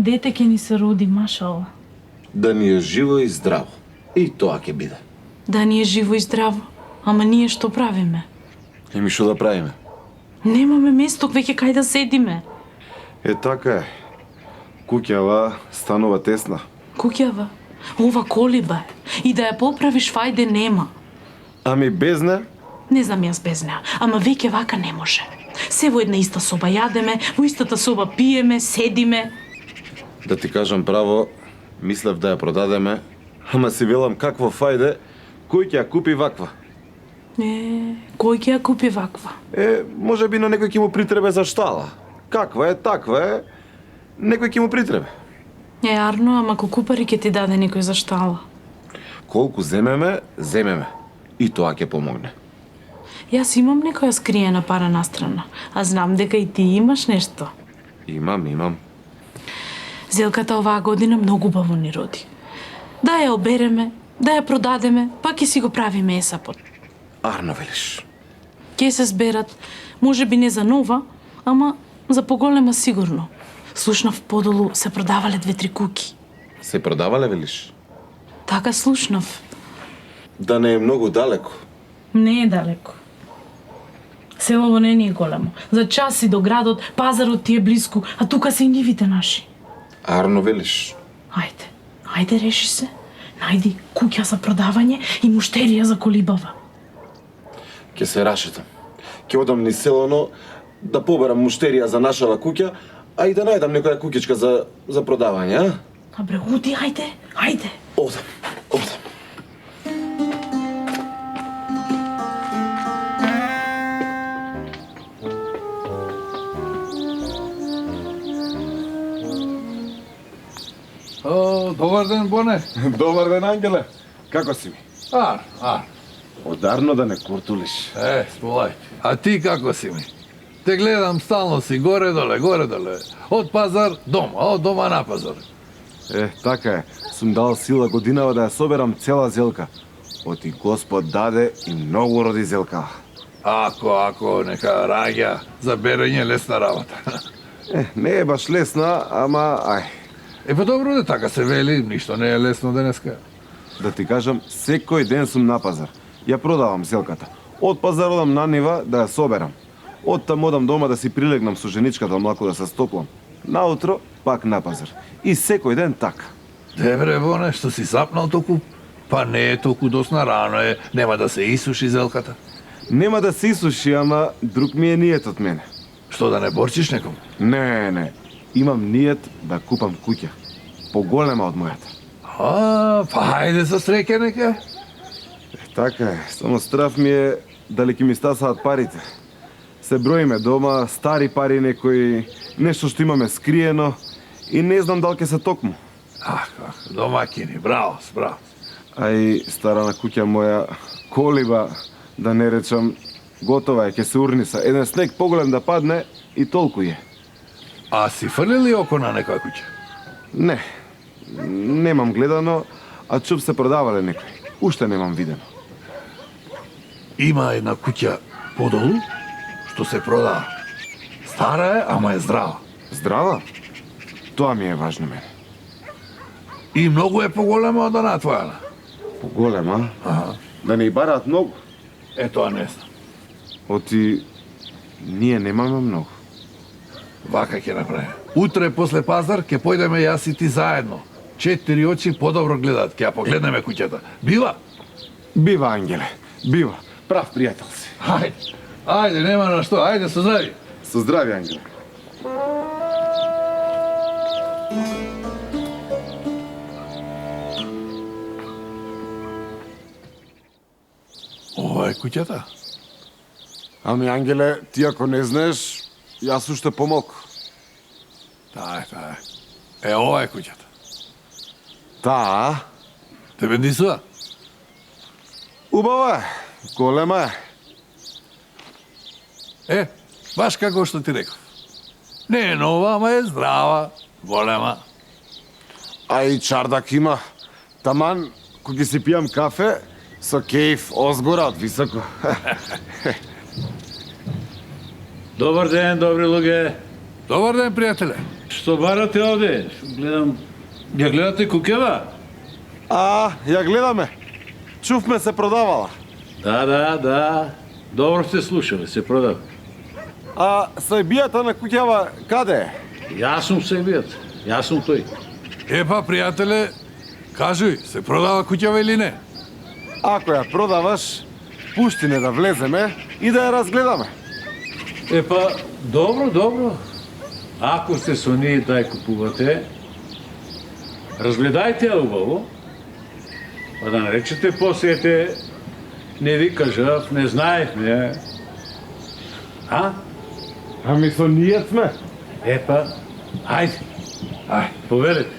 Дете ќе ни се роди, машала. Да ни е живо и здраво. И тоа ќе биде. Да ни е живо и здраво. Ама ние што правиме? Еми што да правиме? Немаме место веќе кај да седиме. Е, така е. Куќава станува тесна. Куќава, ова колиба е. И да ја поправиш, фајде нема. Ами без не? Не знам јас без неа, ама веќе вака не може. Се во една иста соба јадеме, во истата соба пиеме, седиме. Да ти кажам право, мислев да ја продадеме, ама си велам какво фајде, кој ќе ја купи ваква? Кој ќе ја купи ваква? Може би на некој ќе му притребе за штала. Каква е, таква е, некој ќе му притребе. Арно, ама колку пари ќе ти даде некој за штала? Колку земеме, земеме. И тоа ќе помогне. Јас имам некоја скриена пара настрана, а знам дека и ти имаш нешто. Имам. Зелката оваа година многу убаво ни роди. Да ја обереме, да ја продадеме, па ќе си го правиме есапот. Арно велиш. Ќе се зберат, може би не за нова, ама за поголема сигурно. Слушнав подолу се продавале 2-3 куки. Се продавале велиш? Така слушнав. Да не е многу далеко. Не е далеко. Селово не ни е големо. За час си до градот, пазарот ти е близко, а тука се и нивите наши. Арно велиш. Ајде реши се. Најди куќа за продавање и муштерија за колибава. Ке се рашетам. Ке одам низ селоно да поберам муштерија за нашава куќа, а и да најдам некоја куќичка за продавање, а? Абре, уди, ајде. Одам. Добар ден, Боне. Добар ден, Ангеле. Како си ми? Ар. Одарно да не куртулиш. Сполај. А ти како си ми? Те гледам стално си горе-доле. Од пазар дома, од дома на пазар. Така е. Сум дал сила годинава да ја соберам цела зелка. Оти Господ даде и многу роди зелка. Ако, нека раѓа за берење лесна работа. Не е баш лесна, ама ај. Па добро да така се вели, ништо не е лесно денеска. Да ти кажам, секој ден сум на пазар. Ја продавам зелката. Од пазар одам на нива да ја соберам. Од там одам дома да си прилегнам со женичката млако да се стоплам. Наутро пак на пазар. И секој ден така. Дебре, Боне, што си запнал толку? Па не е толку досна, рано е, нема да се исуши зелката. Нема да се исуши, ама друг ми е ниетот мене. Што да не борчиш неком? Не. Имам ниет да купам куќа. Поголема од мојата. Па хајде со среќа нека. Така е, само страф ми е дали ќе ми стасаат парите. Се броиме дома, стари пари некои, нешто што имаме скриено и не знам дали ќе се токму. Домакини, браво. А и старана куќа моја, колиба, да не речам, готова е, ќе се урниса. Еден снег поголем да падне и толку е. А си фрлили око на некоја куќа? Не, немам гледано, а чув се продавале некои. Уште немам видено. Има една куќа подолу, што се продава. Стара е, ама е здрава. Здрава? Тоа ми е важно мене. И многу е поголема од она твојана. Поголема? Да не и бараат многу. Тоа не знам. Оти, ние немаме многу. Вака ќе направиме. Утре после пазар ќе појдеме јас и ти заедно. 4 очи подобро гледат, ќе ја погледнеме куќата. Бива? Бива, Ангеле, бива. Прав пријател си. Ајде, нема на што, ајде, со здрави. Со здрави, Ангеле. Ова е куќата? Ами, Ангеле, ти ако не знаеш, јас уште помалку. Таа е. Ова е куќата. Таа? Тебе дисува? Убава е, голема е. Баш како што ти реков. Не е нова, ама е здрава, голема. А и чардак има. Таман, кога си пијам кафе, со кејф озгора од високо. Добар ден, добри луѓе. Добар ден, пријателе. Што барате овде? Гледам, ја гледате куќева? Ја гледаме. Чувме се продавала. Да. Добро сте слушали, се продава. Сајбијата на куќава каде е? Јас сум сајбијат. Јас сум тој. Епа, пријателе, кажуј, се продава куќава или не? Ако ја продаваш, пушти не да влеземе и да ја разгледаме. Епа, добро. Ако сте со ние да ја купувате, разгледајте ја убаво, па да наречете посете, не ви кажав, не знаевме. Ами со ние сме. Епа, ајде, повелете.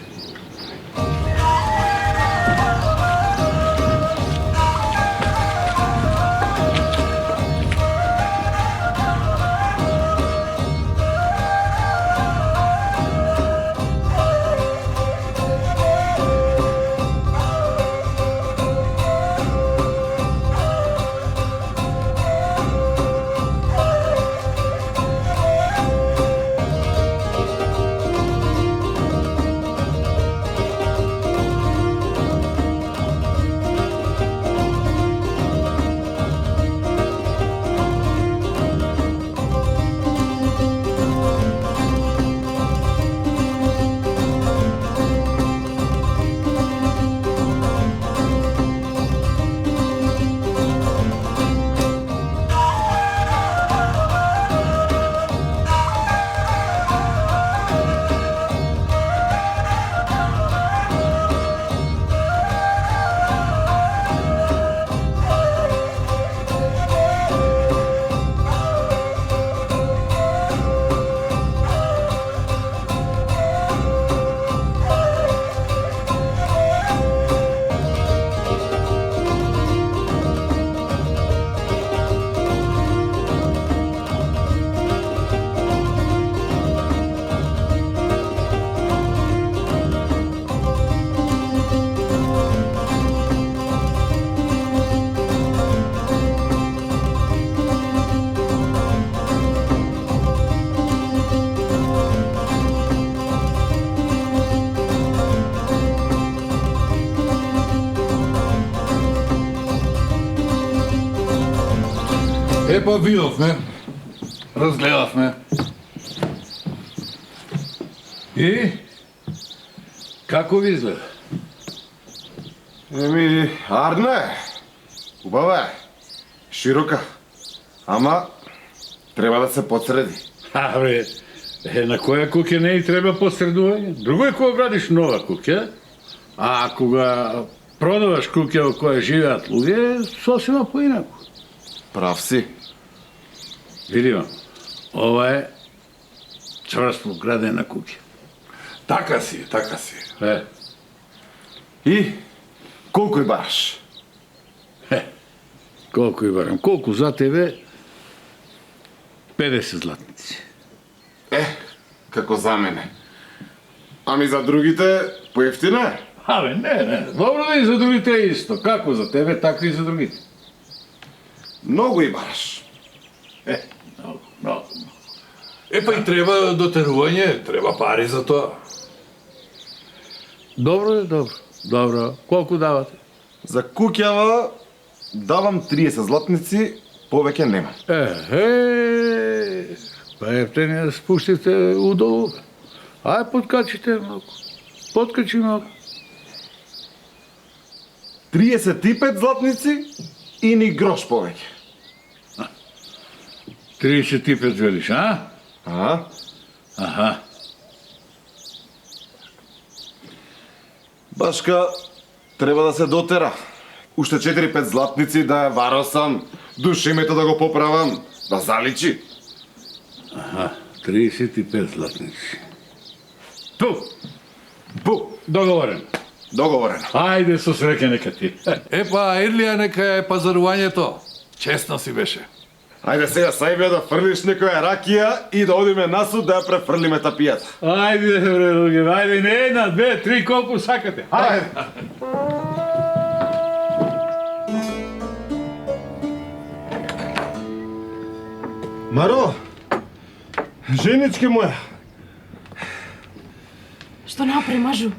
Епа, видовме, разгледавме. И? Како ви изгледа? Арна е. Убава е. Широка. Ама, треба да се подсреди. На која куќа не и треба посредување? Друго е кога градиш нова куќа, а кога продаваш куќа во која живеат луѓе, сосема поинаку. Прав си. Видима, ова е цврсто градена куќа. Така си. И, колку и бараш? Колку и барам? Колку за тебе? 50 златници. Како за мене. Ами за другите, поевтина е? Не. Добро да и за другите е исто. Како за тебе, така и за другите. Многу и бараш. Много. Епа и треба дотерување, треба пари за тоа. Добро. Колку давате? За куќава давам 30 златници, повеќе нема. Па ефтенија спуштите удолу. Ај, подкачите малку. Подкачи малку. 35 златници и ни грош повеќе. 35 велиш, а? Аха. Башка, треба да се дотера. Уште 4-5 златници да ја варосам, душимето да го поправам, да заличи. 35 златници. Бу, Договорен. Ајде со среќа нека ти. Епа, Ирлија, нека е пазарувањето. Честно си беше. Ајде сега сајбе да фрлиш некоја ракија и да одиме на суд да ја префрлиме тапијата. Ајде, бре, луѓе, ајде, не една, две, три, колку сакате. Ајде. Маро, женички моја, Што напре, мажу?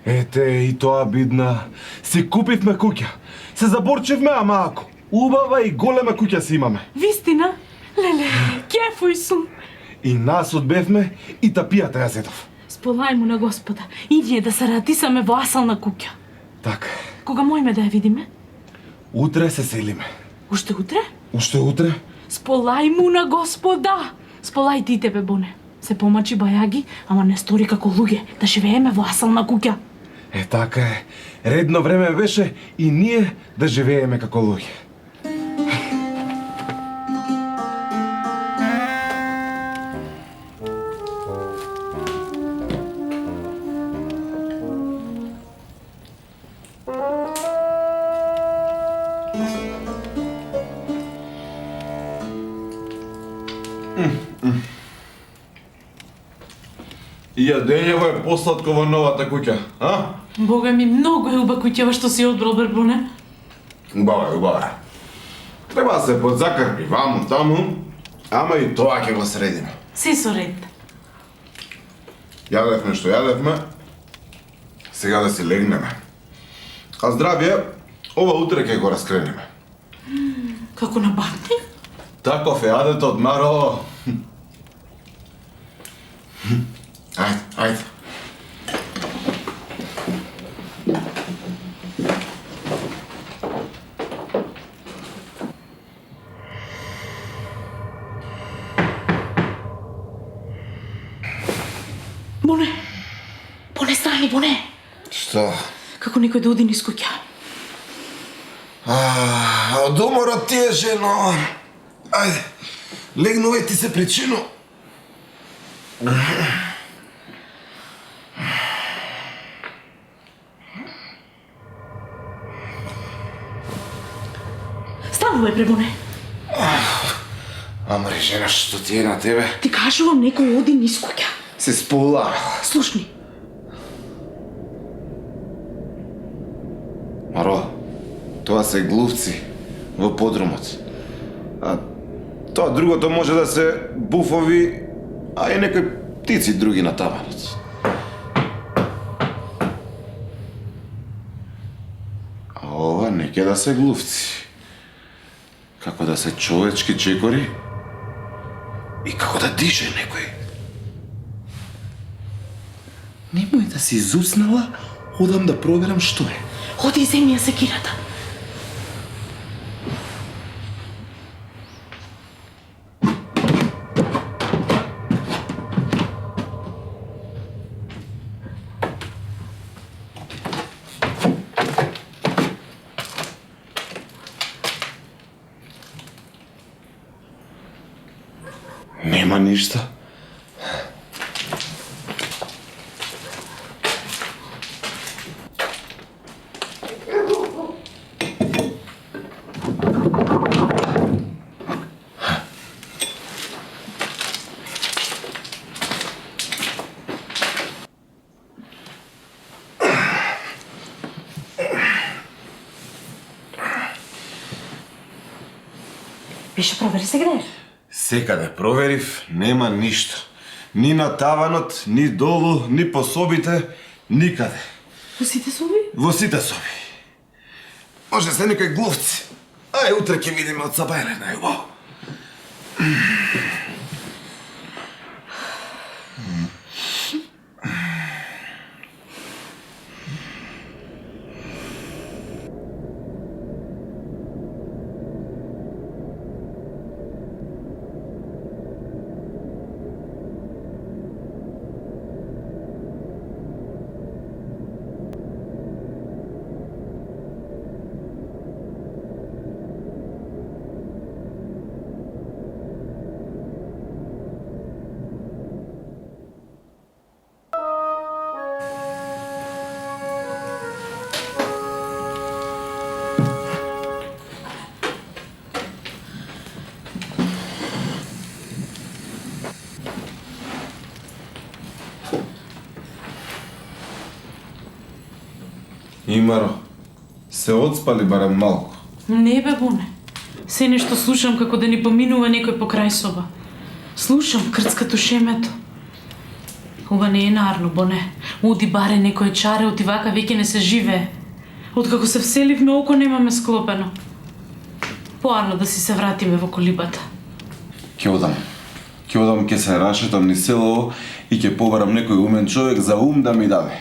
Ете, и тоа бидна. Си купивме куќа. Се заборчевме, ама ако. Убава и голема куќа си имаме. Вистина? Леле, кефој сум. И нас одбевме и тапијата ја зедов. Сполај му на Господа. Иди да се ратисаме во асална куќа. Така. Кога мојме да ја видиме? Утре се селиме. Уште утре? Уште утре? Сполај му на Господа. Сполај ти тебе, Боне. Се помачи бајаги, ама не стори како луѓе, да живееме во асална куќа. Е, така е. Редно време беше и ние да живееме како луѓе. И јадењево е посладко во новата куќа, а? Бога ми, многу е уба куќава што си одбрал, Боне. Убава е, убава е. Треба да се подзакрпи ваму таму, ама и тоа ќе го средиме. Се со ред. Јадевме што јадевме, сега да си легнеме. А здравје, ова утре ќе го раскренеме. Како на бакни? Таков е адетот, Маро. Ајде, ајде. Боне! Боне, стани, Боне! Што? Како некој да оди низ куќа. Од уморот ти е, жено. Ајде, легнувај, ти се причину. Станувај, бре, Боне. Амари, жена, што ти е на тебе? Ти кажувам, некој оди низ куќа. Се спола. Слушни. Маро, тоа се глувци во подрумот. А тоа другото може да се буфови, а и некои птици други на табанот. А ова не ке да се глувци. Како да се човечки чекори и како да дише некој. Немој да си зуцнала, одам да проверам што е. Оди и земи ја секирата. Нема ништа. Беше провери се грееш. Секаде проверив, нема ништо. Ни на таванот, ни долу, ни по собите, никаде. Во сите соби? Во сите соби. Може се некој глувци. Ај, утре ќе видиме од сабајле, најубаво. Имаро, се одспали барем малку. Не бе, Боне. Се нешто слушам како да ни поминува некој покрај соба. Слушам крцкато шемето. Ова не е нарно, Боне. Оди баре некој чаре, оти вака веќе не се живее. Откако се вселивме, око немаме склопено. Поарно да си се вратиме во колибата. Ќе одам. Ќе се рашетам ни село и ќе побарам некој умен човек за ум да ми даде.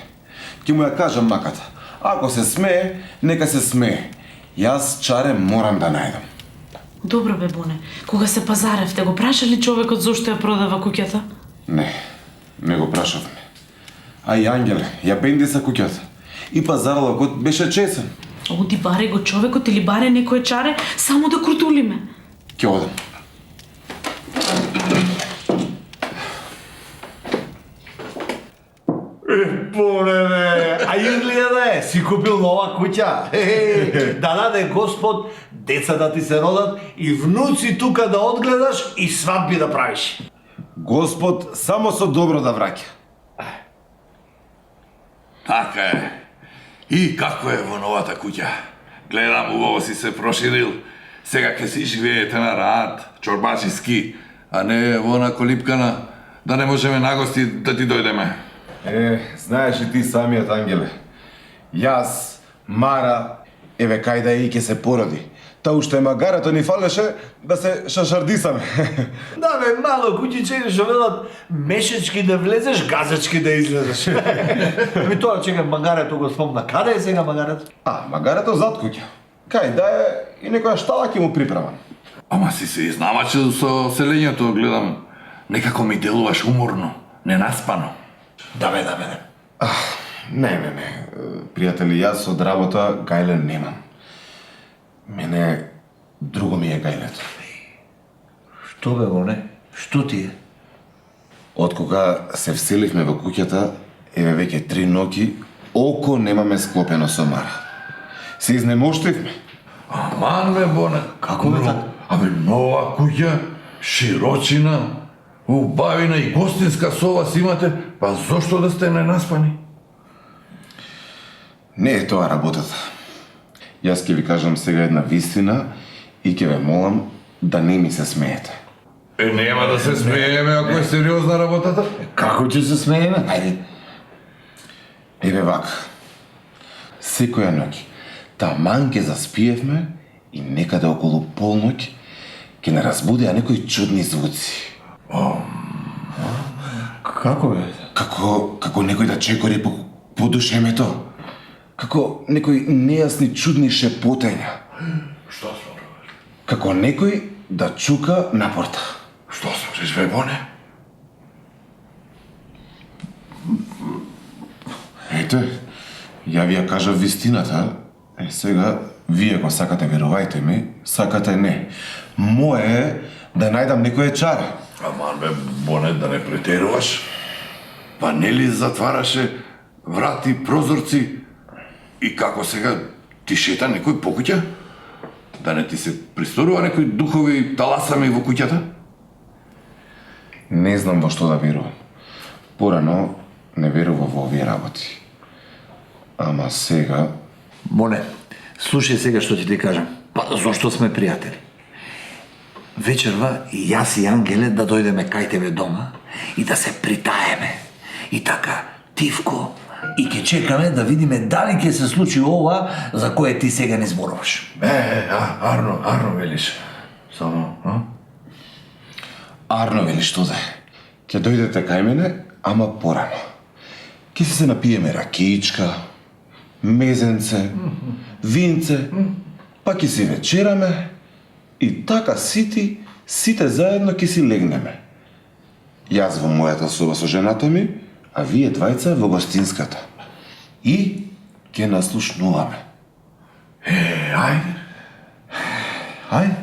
Ќе му ја кажам маката. Ако се смее, нека се смее. Јас чаре морам да најдам. Добро бе, Боне. Кога се пазаревте, го праша ли човекот зошто ја продава куќата? Не го прашавме. А и Ангеле, ја бендиса куќата. И пазарлокот беше чесен. Оди баре го човекот или баре некој чаре, само да крутулиме. Ќе одам. Боне бе, а изгледа да е, си купил нова куќа. Да даде Господ, деца да ти се родат и внуци тука да одгледаш и свадби да правиш. Господ само со добро да враќа. Така е. И како е во новата куќа? Гледам, убаво си се проширил. Сега ќе си живеете на рад, чорбачиски, а не во она колипкана, да не можеме на гости да ти дојдеме. Знаеш и ти самиот, Ангеле. Јас, Мара, еве кај да и ќе се породи. Та уште магарето ни фалеше да се шашардисаме. Да бе, мало куќиче што велат мешечки да влезеш, газечки да излезеш. Ми тоа чека, магарето го спомна. Каде е сега магарето? Магарето зад куќа. Кај да е и некоја штала ќе му припремам. Ама си се изнамачил со селењето, гледам. Некако ми делуваш уморно, ненаспано. Да бе. Не. Пријатели, јас од работа гајле немам. Мене друго ми е гајлето. Што бе, Боне? Што ти е? Откога се вселивме во куќата, еве веќе 3 ноќи, око немаме склопено со Мара. Се изнемоштивме. Аман бе, Боне. Како бе така? Абе, нова куќа, широчина, убавина и гостинска соба си имате, па зошто да сте ненаспани? Не е тоа работата. Јас ќе ви кажам сега една вистина и ќе ве молам да не ми се смеете. Нема да се смееме ако е сериозна работата. Како ќе се смееме? Ајде. Еве вака. Секоја ноќ, таман ќе заспиевме и некаде околу полноќ ќе не разбудеа некои чудни звуци. Како бе? Како некој да чекори по душемето. Како некои нејасни чудни шепотења. Што зборуваш? Како некој да чука на порта. Што збориш бе, Боне? Ете, ја ви ја кажав вистината. Сега, вие ако сакате верувајте ми, сакате не. Мое е да најдам некој чар. Аман бе, Боне, да не претеруваш. Па нели затвараше врати, прозорци и како сега ти шета некој по куќа? Да не ти се присторува некои духови таласами во куќата? Не знам во што да верувам. Порано не верував во овие работи. Ама сега... Боне, слушај сега што ќе ти кажам. Па зошто сме пријатели? Вечерва и јас и Ангеле да дојдеме кај тебе дома и да се притаеме. И така, тивко, и ќе чекаме да видиме дали ќе се случи ова за кое ти сега не зборуваш. Арно велиш. Само, Арно вели што да е. Ќе дојдете кај мене, ама порано. Ќе се напиеме ракиичка, мезенце, винце, па ќе си вечераме и така сите заедно ќе си легнеме. Јас во мојата соба со жената ми, а вие двајца во гостинската. И ќе наслушнуваме. Ајде. Ајде.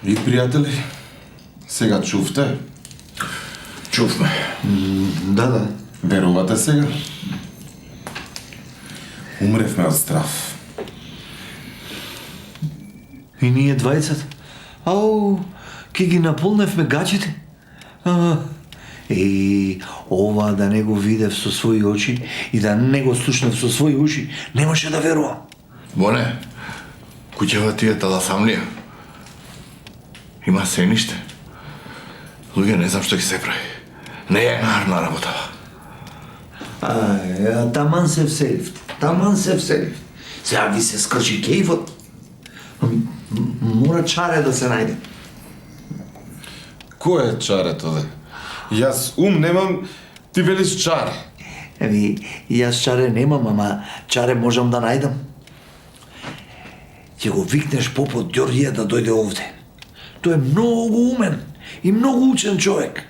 И пријатели, сега чувте? Чувме. Да. Верувате сега? Умревме од страв. И ние двајцата. Ау, ке ги наполневме гачите. Ова да не го видев со своји очи и да не го слушнев со своји уши, немаше да верувам. Боне, куќава ти е таласамлија. Има сениште. Луѓе, не знам што ќе се прави. Не е нарна работава. Таман се вселив. Сега ви се скрши кејфот. Мора чаре да се најде. Кој е чарето, де? Јас ум немам, ти велиш чаре. Јас чаре немам, ама чаре можам да најдам. Ќе го викнеш попот Ѓорѓија да дојде овде. Тој е многу умен и многу учен човек.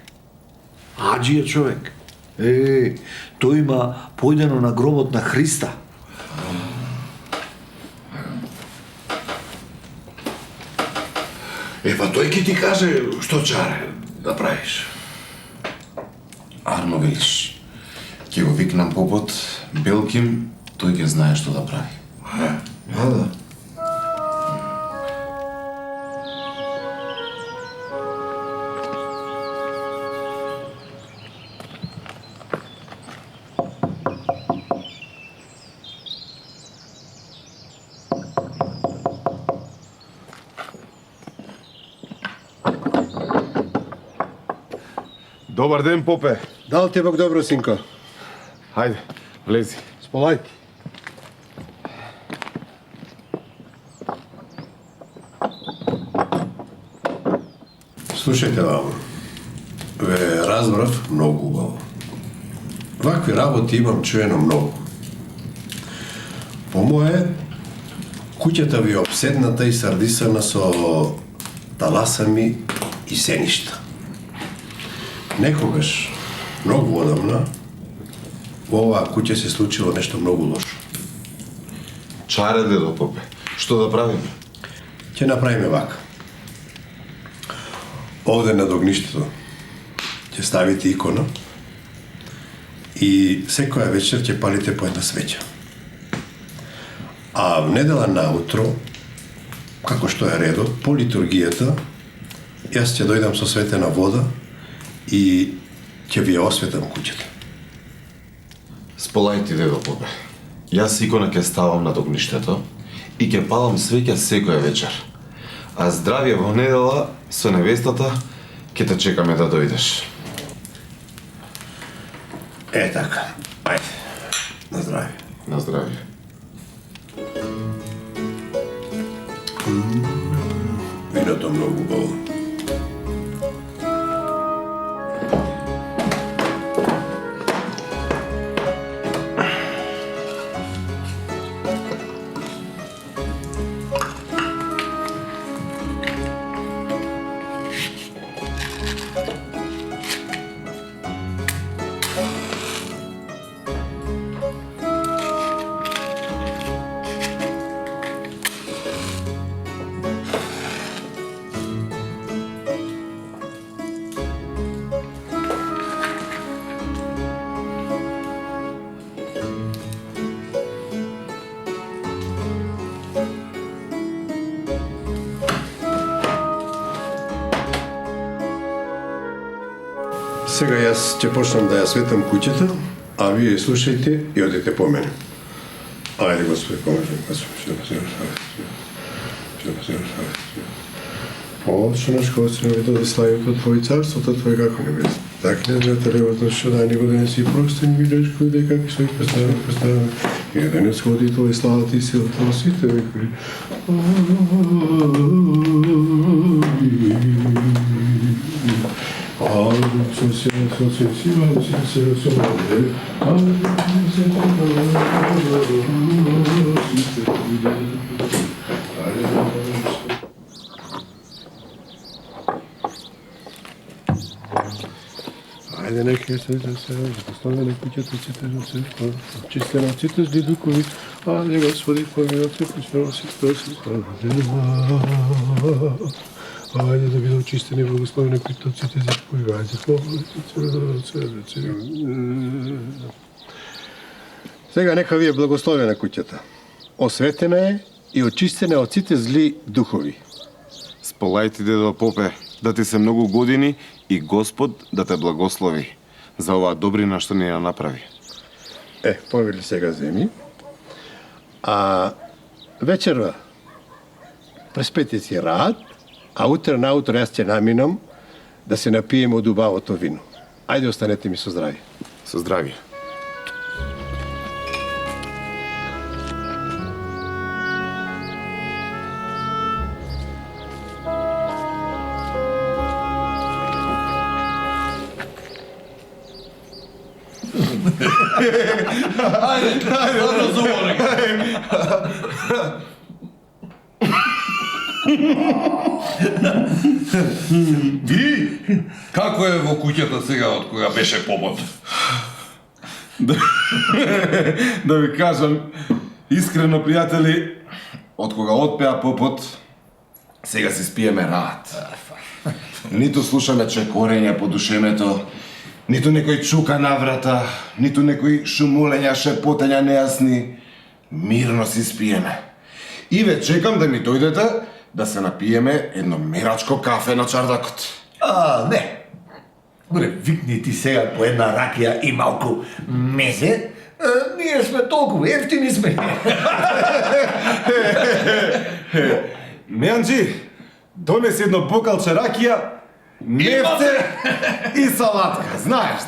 Аџија човек. Тој има појдено на гробот на Христа. Па тој ќе ти каже што чаре да правиш. Арно велиш. Ќе го викнам попот, Белким, тој ќе знае што да прави. Да. Добар ден, попе. Дал ти Бог добро, синко. Хајде, влези. Сполај. Слушајте вамо. Ве разбрав многу убаво. Вакви работи имам чуено многу. По мое, куќата ви е обседната и сардисана со таласами и сеништа. Некогаш, многу одамна, во оваа куќа се случило нешто многу лошо. Чаре, дедо, попе. Што да правиме? Ќе направиме вака. Овде над огништето ќе ставите икона и секоја вечер ќе палите по една свеќа. А в недела наутро, како што е редот, по литургијата, јас ќе дојдам со светена вода и ќе ви ја осветам куќата. Сполај ти, дедо, попе. Јас икона ќе ставам над огништето и ќе палам свеќа секоја вечер. А здравје во недела со невестата ќе те чекаме да дојдеш. Е така. Ајде. На здравје. На здравје. Виното многу убаво. Сега јас ќе почнам да ја светам куќата, а вие слушајте и одете по мене. Ајде, Господи, помажи. Отче наш, кој си на да славиме Твој царството Твое како небесно. Така не знате левото што дај ни го да не си простен грешко и дека ќе свој представи. И да не сходи Твој славата и силата во сите векови. Ајде, нека се поставаме куќата сите на црква, чистена од сите зли духови. Ајде, Господи, помилуј се, почнемо си тоа си. спавање да биде очистени и благословени притоците за појување. Сега нека ви е благословена куќата. Осветена е и очистена од сите зли духови. Сполајте, дедо Попе, да ти се многу години и Господ да те благослови за оваа добрина што ни ја направи. Повели сега земи. А вечерва преспете си рад, а утре наутро јас ќе наминам да се напиеме од убавото вино. Ајде, останете ми со здравје. Со здравје. Ви, како е во куќата сега од кога беше попот? Да ви кажам, искрено, пријатели, од кога отпеа попот, сега си спиеме рад. Ниту слушаме чекорење по душемето, ниту некој чука на врата, ниту некој шумулења, шепотења нејасни. Мирно си спиеме. И ве чекам да ми дојдете да се напиеме едно мерачко кафе на чардакот. Не. Бре, викни ти сега по една ракија и малку мезе. Ние сме толку ефтини сме. Меанджи, донеси едно бокалче ракија, мефте и салатка. Знаеш.